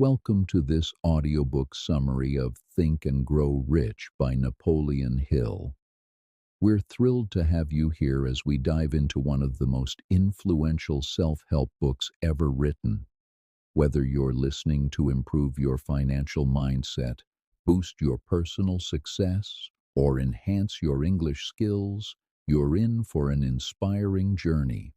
Welcome to this audiobook summary of Think and Grow Rich by Napoleon Hill. We're thrilled to have you here as we dive into one of the most influential self-help books ever written. Whether you're listening to improve your financial mindset, boost your personal success, or enhance your English skills, you're in for an inspiring journey.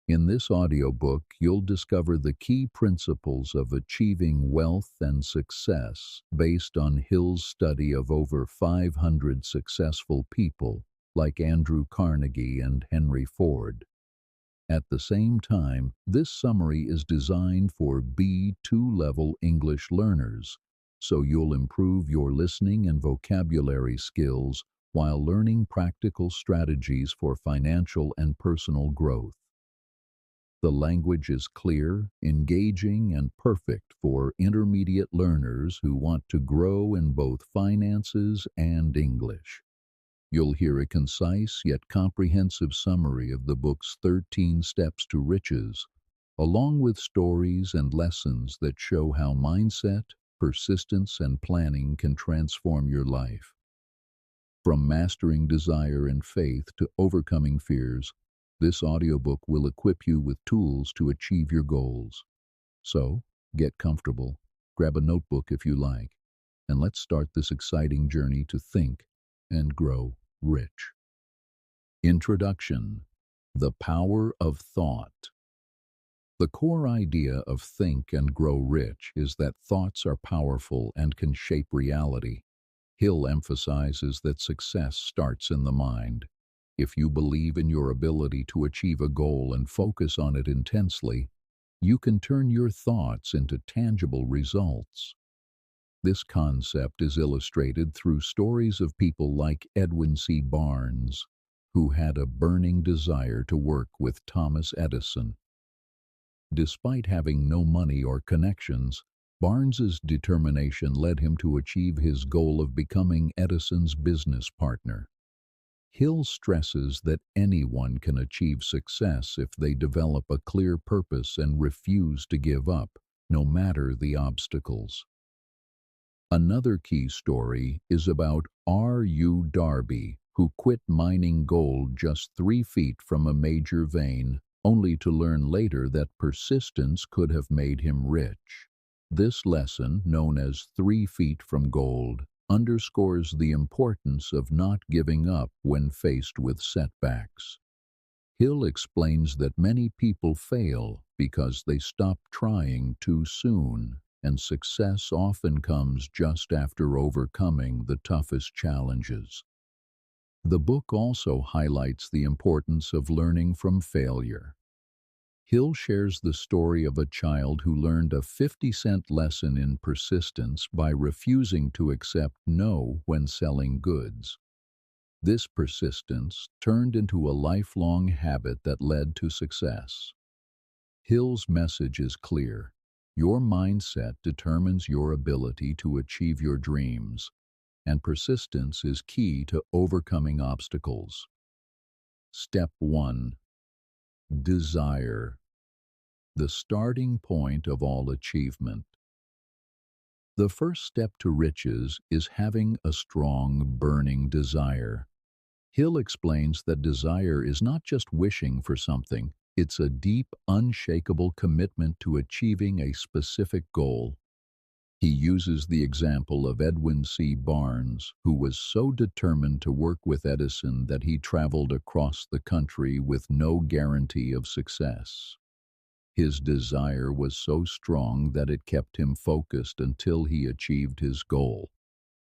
In this audiobook, you'll discover the key principles of achieving wealth and success based on Hill's study of over 500 successful people like Andrew Carnegie and Henry Ford. At the same time, this summary is designed for B2 level English learners, so you'll improve your listening and vocabulary skills while learning practical strategies for financial and personal growth. The language is clear, engaging, and perfect for intermediate learners who want to grow in both finances and English. You'll hear a concise yet comprehensive summary of the book's 13 Steps to Riches, along with stories and lessons that show how mindset, persistence, and planning can transform your life. From mastering desire and faith to overcoming fears, this audiobook will equip you with tools to achieve your goals. So, get comfortable, grab a notebook if you like, and let's start this exciting journey to think and grow rich. Introduction: The Power of Thought. The core idea of Think and Grow Rich is that thoughts are powerful and can shape reality. Hill emphasizes that success starts in the mind. If you believe in your ability to achieve a goal and focus on it intensely, you can turn your thoughts into tangible results. This concept is illustrated through stories of people like Edwin C. who had a burning desire to work with Thomas Edison. Despite having no money or connections, Barnes's determination led him to achieve his goal of becoming Edison's business partner. Hill stresses that anyone can achieve success if they develop a clear purpose and refuse to give up, no matter the obstacles. Another key story is about R.U. Darby, who quit mining gold just 3 feet from a major vein, only to learn later that persistence could have made him rich. This lesson, known as 3 feet from gold, underscores the importance of not giving up when faced with setbacks. Hill explains that many people fail because they stop trying too soon, and success often comes just after overcoming the toughest challenges. The book also highlights the importance of learning from failure. Hill shares the story of a child who learned a 50-cent lesson in persistence by refusing to accept no when selling goods. This persistence turned into a lifelong habit that led to success. Hill's message is clear: your mindset determines your ability to achieve your dreams, and persistence is key to overcoming obstacles. Step 1. Desire. The starting point of all achievement. The first step to riches is having a strong, burning desire. Hill explains that desire is not just wishing for something, it's a deep, unshakable commitment to achieving a specific goal. He uses the example of Edwin C. who was so determined to work with Edison that he traveled across the country with no guarantee of success. His desire was so strong that it kept him focused until he achieved his goal.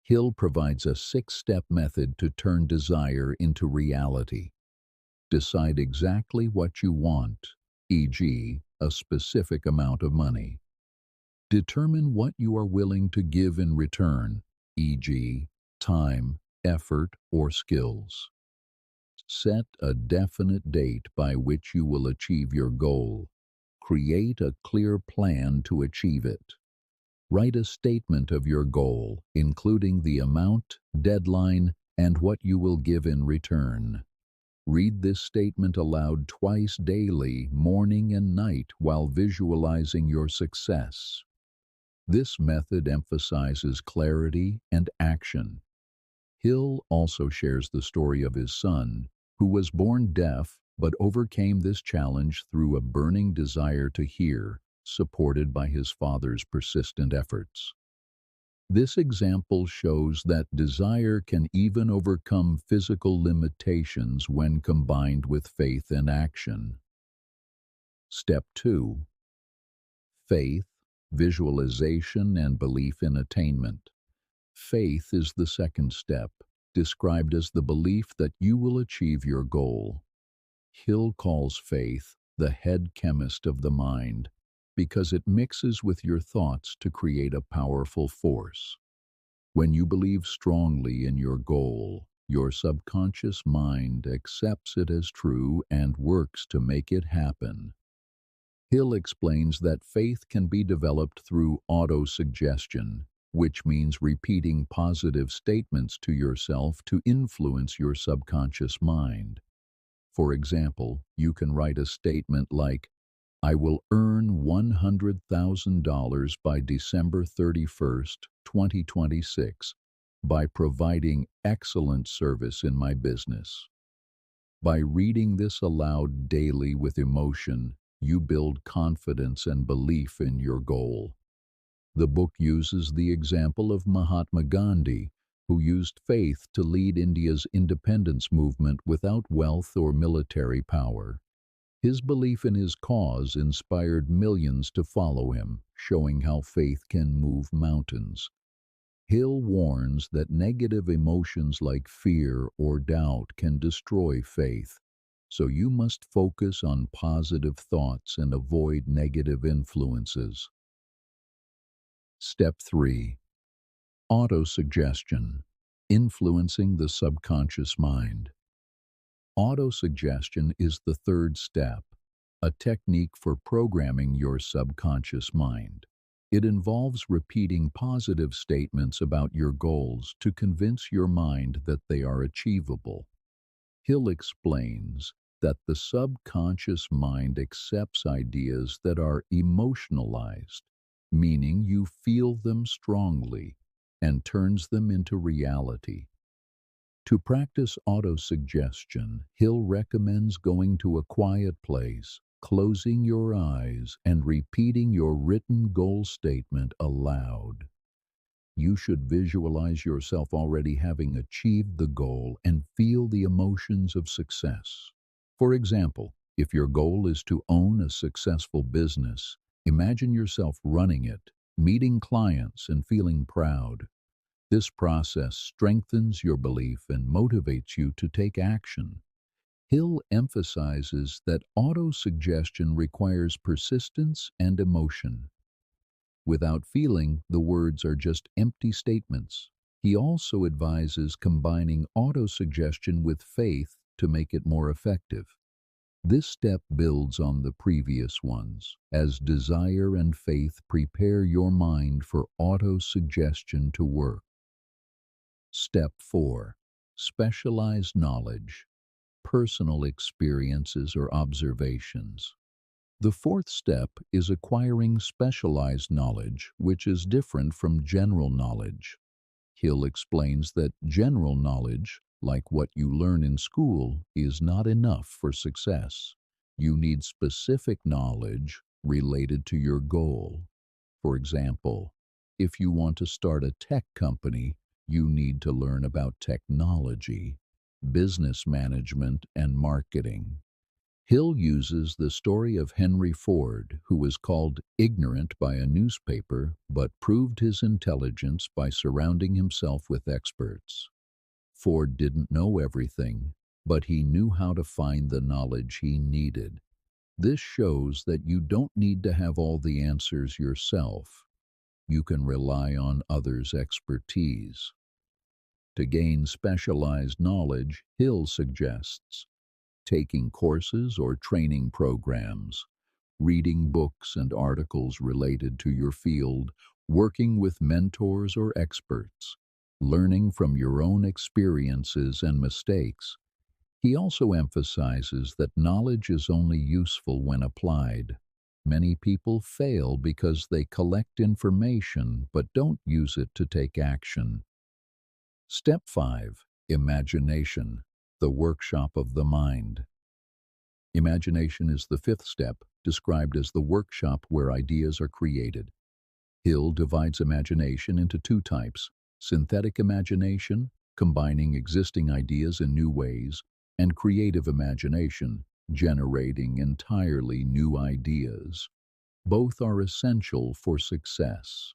Hill provides a 6-step method to turn desire into reality. Decide exactly what you want, e.g., a specific amount of money. Determine what you are willing to give in return, e.g., time, effort, or skills. Set a definite date by which you will achieve your goal. Create a clear plan to achieve it. Write a statement of your goal, including the amount, deadline, and what you will give in return. Read this statement aloud twice daily, morning and night, while visualizing your success. This method emphasizes clarity and action. Hill also shares the story of his son, who was born deaf but overcame this challenge through a burning desire to hear, supported by his father's persistent efforts. This example shows that desire can even overcome physical limitations when combined with faith and action. Step 2. Faith, visualization, and belief in attainment. Faith is the second step, described as the belief that you will achieve your goal. Hill calls faith the head chemist of the mind because it mixes with your thoughts to create a powerful force. When you believe strongly in your goal, your subconscious mind accepts it as true and works to make it happen. Hill explains that faith can be developed through autosuggestion, which means repeating positive statements to yourself to influence your subconscious mind. For example, you can write a statement like, "I will earn $100,000 by December 31st, 2026, by providing excellent service in my business." By reading this aloud daily with emotion, you build confidence and belief in your goal. The book uses the example of Mahatma Gandhi, who used faith to lead India's independence movement without wealth or military power. His belief in his cause inspired millions to follow him, showing how faith can move mountains. Hill warns that negative emotions like fear or doubt can destroy faith, so you must focus on positive thoughts and avoid negative influences. Step 3. Autosuggestion, influencing the subconscious mind. Autosuggestion is the third step, a technique for programming your subconscious mind. It involves repeating positive statements about your goals to convince your mind that they are achievable. Hill explains that the subconscious mind accepts ideas that are emotionalized, meaning you feel them strongly, and turns them into reality. To practice autosuggestion, Hill recommends going to a quiet place, closing your eyes, and repeating your written goal statement aloud. You should visualize yourself already having achieved the goal and feel the emotions of success. For example, if your goal is to own a successful business, imagine yourself running it, meeting clients, and feeling proud. This process strengthens your belief and motivates you to take action. Hill emphasizes that autosuggestion requires persistence and emotion. Without feeling, the words are just empty statements. He also advises combining autosuggestion with faith to make it more effective. This step builds on the previous ones, as desire and faith prepare your mind for autosuggestion to work. Step 4. Specialized knowledge, personal experiences or observations. The fourth step is acquiring specialized knowledge, which is different from general knowledge. Hill explains that general knowledge, like what you learn in school, is not enough for success. You need specific knowledge related to your goal. For example, if you want to start a tech company, you need to learn about technology, business management, and marketing. Hill uses the story of Henry Ford, who was called ignorant by a newspaper but proved his intelligence by surrounding himself with experts. Ford didn't know everything, but he knew how to find the knowledge he needed. This shows that you don't need to have all the answers yourself. You can rely on others' expertise. To gain specialized knowledge, Hill suggests taking courses or training programs, reading books and articles related to your field, working with mentors or experts, learning from your own experiences and mistakes. He also emphasizes that knowledge is only useful when applied. many people fail because they collect information but don't use it to take action. Step 5. Imagination, the workshop of the mind. Imagination is the fifth step, described as the workshop where ideas are created. Hill divides imagination into two types: synthetic imagination, combining existing ideas in new ways, and creative imagination, generating entirely new ideas. Both are essential for success.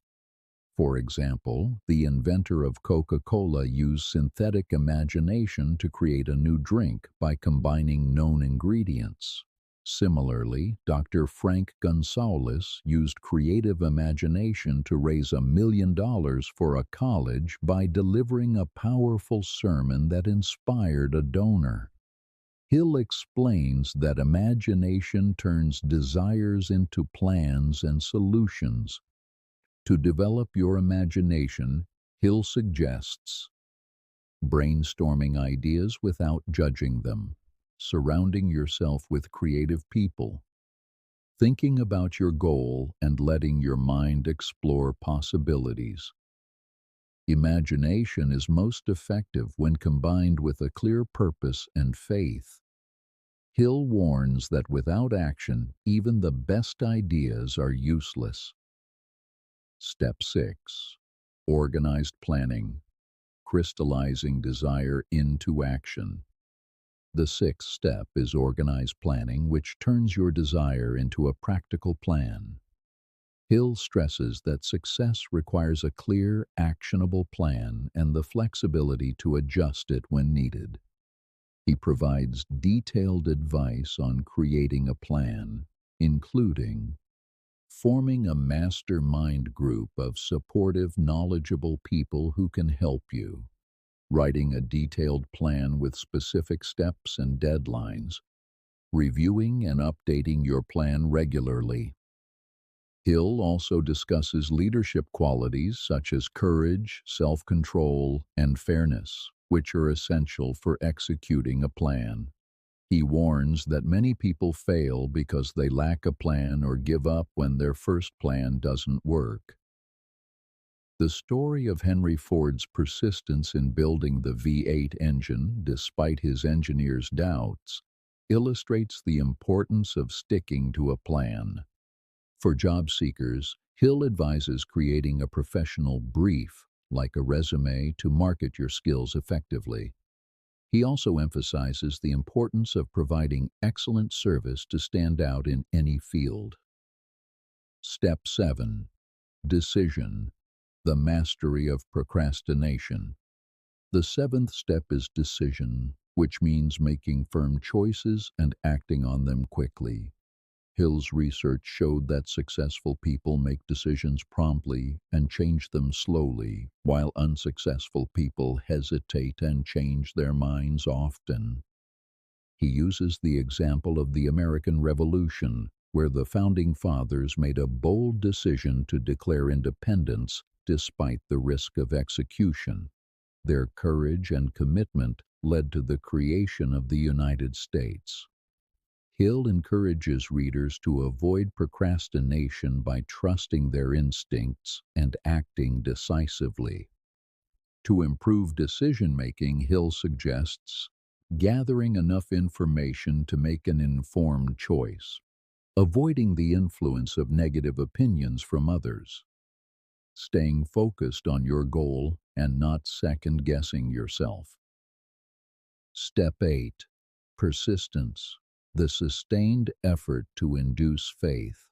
For example, the inventor of Coca-Cola used synthetic imagination to create a new drink by combining known ingredients. Similarly, Dr. Frank Gonzalez used creative imagination to raise $1 million for a college by delivering a powerful sermon that inspired a donor. Hill explains that imagination turns desires into plans and solutions. To develop your imagination, Hill suggests brainstorming ideas without judging them, surrounding yourself with creative people, thinking about your goal and letting your mind explore possibilities. Imagination is most effective when combined with a clear purpose and faith. Hill warns that without action, even the best ideas are useless. Step 6. Organized planning, crystallizing desire into action. The sixth step is organized planning, which turns your desire into a practical plan. Hill stresses that success requires a clear, actionable plan and the flexibility to adjust it when needed. He provides detailed advice on creating a plan, including forming a mastermind group of supportive, knowledgeable people who can help you, writing a detailed plan with specific steps and deadlines, reviewing and updating your plan regularly. Hill also discusses leadership qualities such as courage, self-control, and fairness, which are essential for executing a plan. He warns that many people fail because they lack a plan or give up when their first plan doesn't work. The story of Henry Ford's persistence in building the V8 engine, despite his engineer's doubts, illustrates the importance of sticking to a plan. For job seekers, Hill advises creating a professional brief, like a resume, to market your skills effectively. He also emphasizes the importance of providing excellent service to stand out in any field. Step 7. Decision, the mastery of procrastination. The seventh step is decision, which means making firm choices and acting on them quickly. Hill's research showed that successful people make decisions promptly and change them slowly, while unsuccessful people hesitate and change their minds often. He uses the example of the American Revolution, where the Founding Fathers made a bold decision to declare independence despite the risk of execution. Their courage and commitment led to the creation of the United States. Hill encourages readers to avoid procrastination by trusting their instincts and acting decisively. To improve decision-making, Hill suggests gathering enough information to make an informed choice, avoiding the influence of negative opinions from others, staying focused on your goal and not second-guessing yourself. Step 8. Persistence, the sustained effort to induce faith.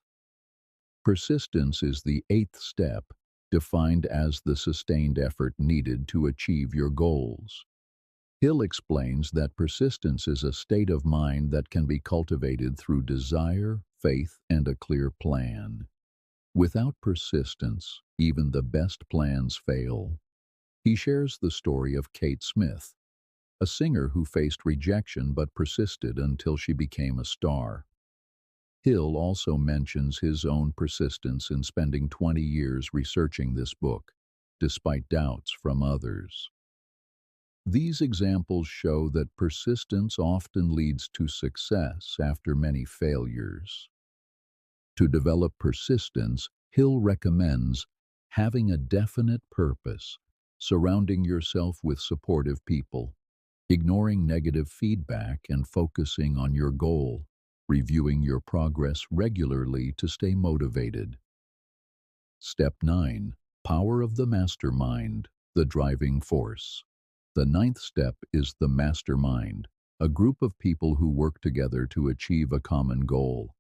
Persistence is the eighth step, defined as the sustained effort needed to achieve your goals. Hill explains that persistence is a state of mind that can be cultivated through desire, faith, and a clear plan. Without persistence, even the best plans fail. He shares the story of Kate Smith, a singer who faced rejection but persisted until she became a star. Hill also mentions his own persistence in spending 20 years researching this book, despite doubts from others. These examples show that persistence often leads to success after many failures. To develop persistence, Hill recommends having a definite purpose, surrounding yourself with supportive people, ignoring negative feedback and focusing on your goal, reviewing your progress regularly to stay motivated. Step 9. Power of the mastermind, the driving force. The ninth step is the mastermind, a group of people who work together to achieve a common goal.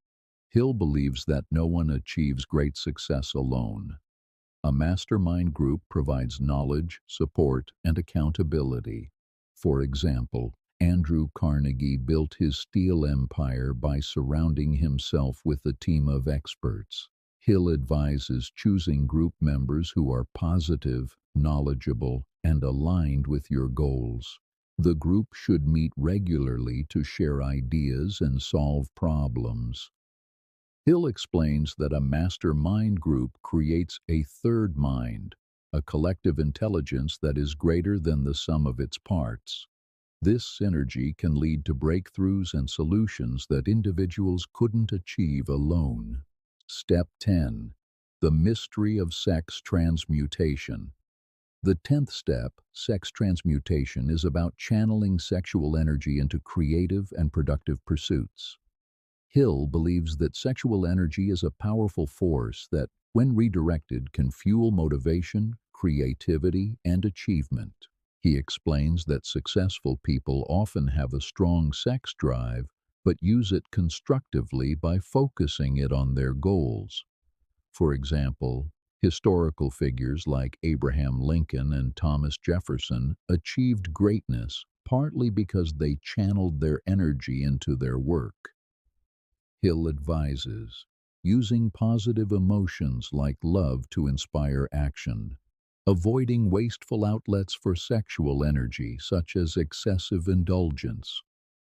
Hill believes that no one achieves great success alone. A mastermind group provides knowledge, support, and accountability. For example, Andrew Carnegie built his steel empire by surrounding himself with a team of experts. Hill advises choosing group members who are positive, knowledgeable, and aligned with your goals. The group should meet regularly to share ideas and solve problems. Hill explains that a mastermind group creates a third mind, a collective intelligence that is greater than the sum of its parts. This synergy can lead to breakthroughs and solutions that individuals couldn't achieve alone. Step 10. The mystery of sex transmutation. The 10th step, sex transmutation, is about channeling sexual energy into creative and productive pursuits. Hill believes that sexual energy is a powerful force that, when redirected, can fuel motivation, creativity, and achievement. He explains that successful people often have a strong sex drive, but use it constructively by focusing it on their goals. For example, historical figures like Abraham Lincoln and Thomas Jefferson achieved greatness partly because they channeled their energy into their work. Hill advises using positive emotions like love to inspire action, avoiding wasteful outlets for sexual energy such as excessive indulgence,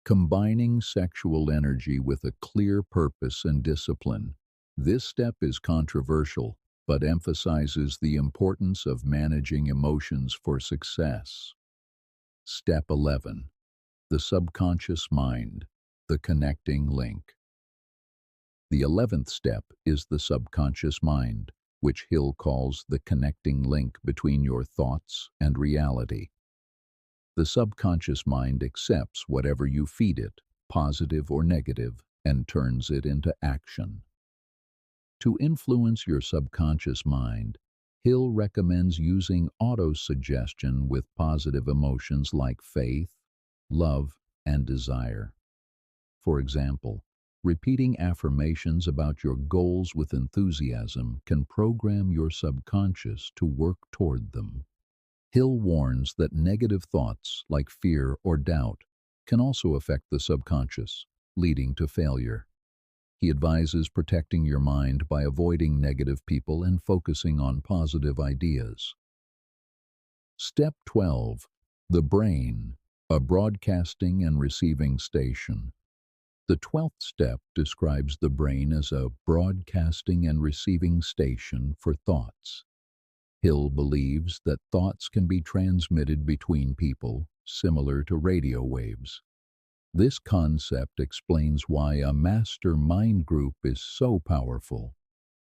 combining sexual energy with a clear purpose and discipline. This step is controversial, but emphasizes the importance of managing emotions for success. Step 11. The subconscious mind, the connecting link. The 11th step is the subconscious mind, which Hill calls the connecting link between your thoughts and reality. The subconscious mind accepts whatever you feed it, positive or negative, and turns it into action. To influence your subconscious mind, Hill recommends using auto-suggestion with positive emotions like faith, love, and desire. For example, repeating affirmations about your goals with enthusiasm can program your subconscious to work toward them. Hill warns that negative thoughts, like fear or doubt, can also affect the subconscious, leading to failure. He advises protecting your mind by avoiding negative people and focusing on positive ideas. Step 12. The brain, a broadcasting and receiving station. The 12th step describes the brain as a broadcasting and receiving station for thoughts. Hill believes that thoughts can be transmitted between people, similar to radio waves. This concept explains why a mastermind group is so powerful.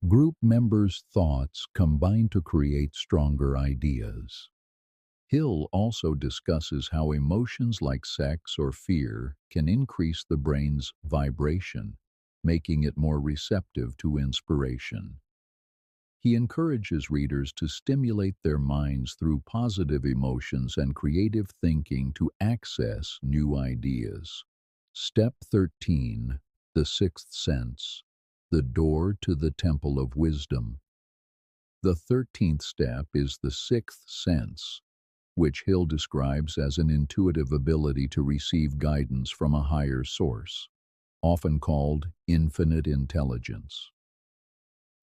Group members' thoughts combine to create stronger ideas. Hill also discusses how emotions like sex or fear can increase the brain's vibration, making it more receptive to inspiration. He encourages readers to stimulate their minds through positive emotions and creative thinking to access new ideas. Step 13. The sixth sense, the door to the temple of wisdom. The 13th step is the sixth sense, which Hill describes as an intuitive ability to receive guidance from a higher source, often called infinite intelligence.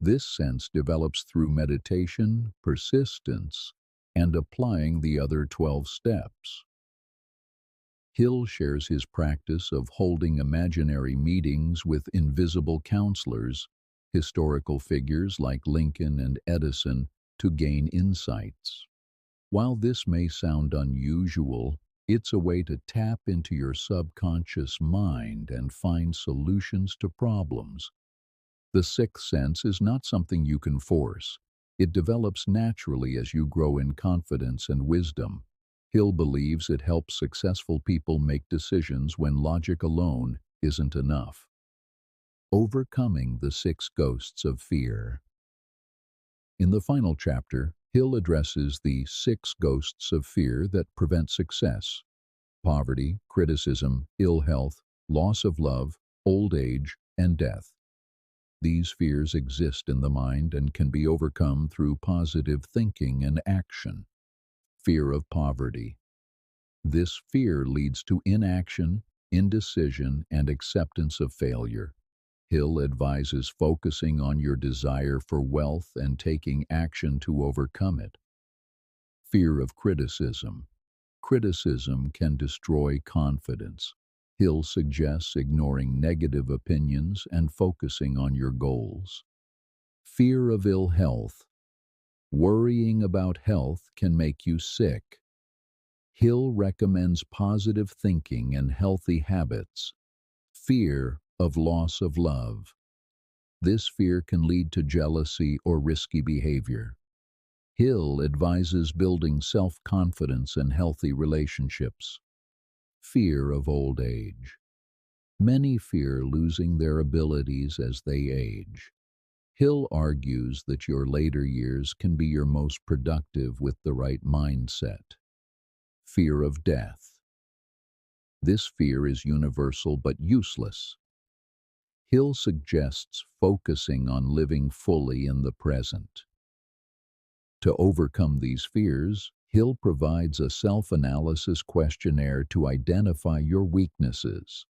This sense develops through meditation, persistence, and applying the other 12 steps. Hill shares his practice of holding imaginary meetings with invisible counselors, historical figures like Lincoln and Edison, to gain insights. While this may sound unusual, it's a way to tap into your subconscious mind and find solutions to problems. The sixth sense is not something you can force. It develops naturally as you grow in confidence and wisdom. Hill believes it helps successful people make decisions when logic alone isn't enough. Overcoming the six ghosts of fear. In the final chapter, Hill addresses the six ghosts of fear that prevent success: poverty, criticism, ill health, loss of love, old age, and death. These fears exist in the mind and can be overcome through positive thinking and action. Fear of poverty. This fear leads to inaction, indecision, and acceptance of failure. Hill advises focusing on your desire for wealth and taking action to overcome it. Fear of criticism. Criticism can destroy confidence. Hill suggests ignoring negative opinions and focusing on your goals. Fear of ill health. Worrying about health can make you sick. Hill recommends positive thinking and healthy habits. Fear of loss of love. This fear can lead to jealousy or risky behavior. Hill advises building self-confidence and healthy relationships. Fear of old age. Many fear losing their abilities as they age. Hill argues that your later years can be your most productive with the right mindset. Fear of death. This fear is universal but useless. Hill suggests focusing on living fully in the present. To overcome these fears, Hill provides a self-analysis questionnaire to identify your weaknesses.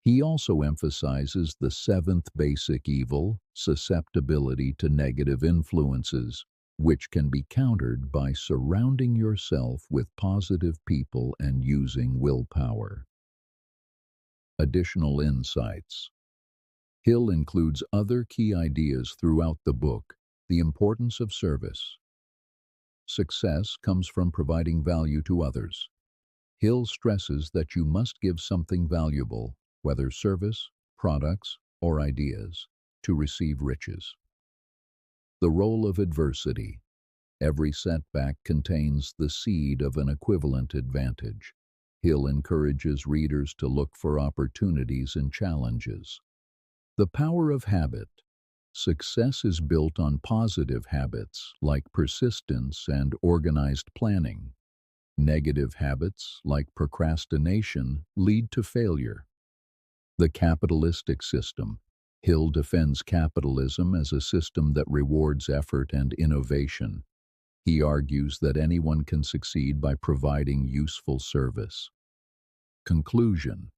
He also emphasizes the seventh basic evil, susceptibility to negative influences, which can be countered by surrounding yourself with positive people and using willpower. Additional insights. Hill includes other key ideas throughout the book: the importance of service. Success comes from providing value to others. Hill stresses that you must give something valuable, whether service, products, or ideas, to receive riches. The role of adversity. Every setback contains the seed of an equivalent advantage. Hill encourages readers to look for opportunities in challenges. The power of habit. Success is built on positive habits like persistence and organized planning. Negative habits like procrastination lead to failure. The capitalistic system. Hill defends capitalism as a system that rewards effort and innovation. He argues that anyone can succeed by providing useful service. Conclusion.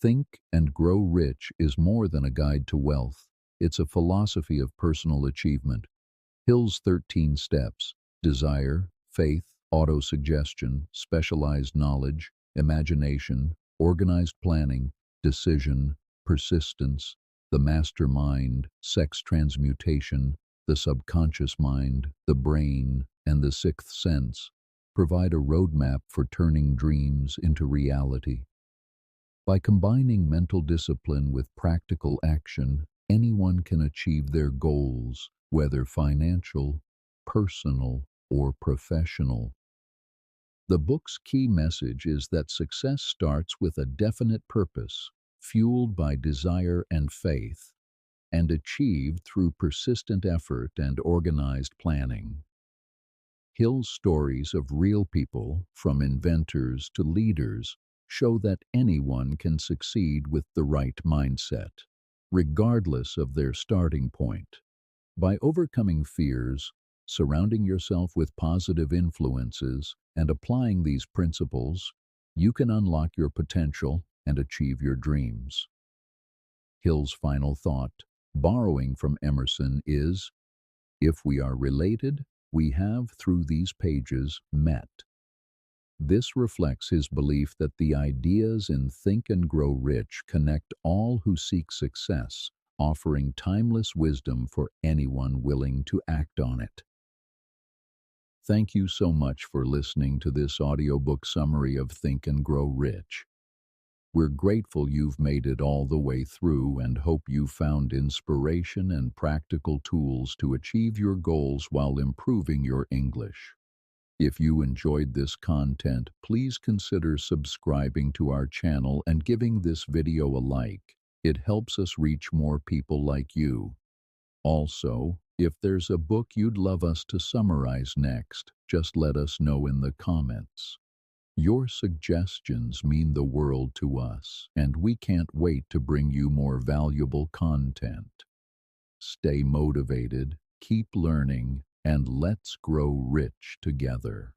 Think and Grow Rich is more than a guide to wealth. It's a philosophy of personal achievement. Hill's 13 steps: desire, faith, autosuggestion, specialized knowledge, imagination, organized planning, decision, persistence, the mastermind, sex transmutation, the subconscious mind, the brain, and the sixth sense, provide a roadmap for turning dreams into reality. By combining mental discipline with practical action, anyone can achieve their goals, whether financial, personal, or professional. The book's key message is that success starts with a definite purpose, fueled by desire and faith, and achieved through persistent effort and organized planning. Hill's stories of real people, from inventors to leaders, show that anyone can succeed with the right mindset, regardless of their starting point. By overcoming fears, surrounding yourself with positive influences, and applying these principles, you can unlock your potential and achieve your dreams. Hill's final thought, borrowing from Emerson, is, "If we are related, we have, through these pages, met." This reflects his belief that the ideas in Think and Grow Rich connect all who seek success, offering timeless wisdom for anyone willing to act on it. Thank you so much for listening to this audiobook summary of Think and Grow Rich. We're grateful you've made it all the way through and hope you found inspiration and practical tools to achieve your goals while improving your English. If you enjoyed this content, please consider subscribing to our channel and giving this video a like. It helps us reach more people like you. Also, if there's a book you'd love us to summarize next, just let us know in the comments. Your suggestions mean the world to us, and we can't wait to bring you more valuable content. Stay motivated, keep learning, and let's grow rich together.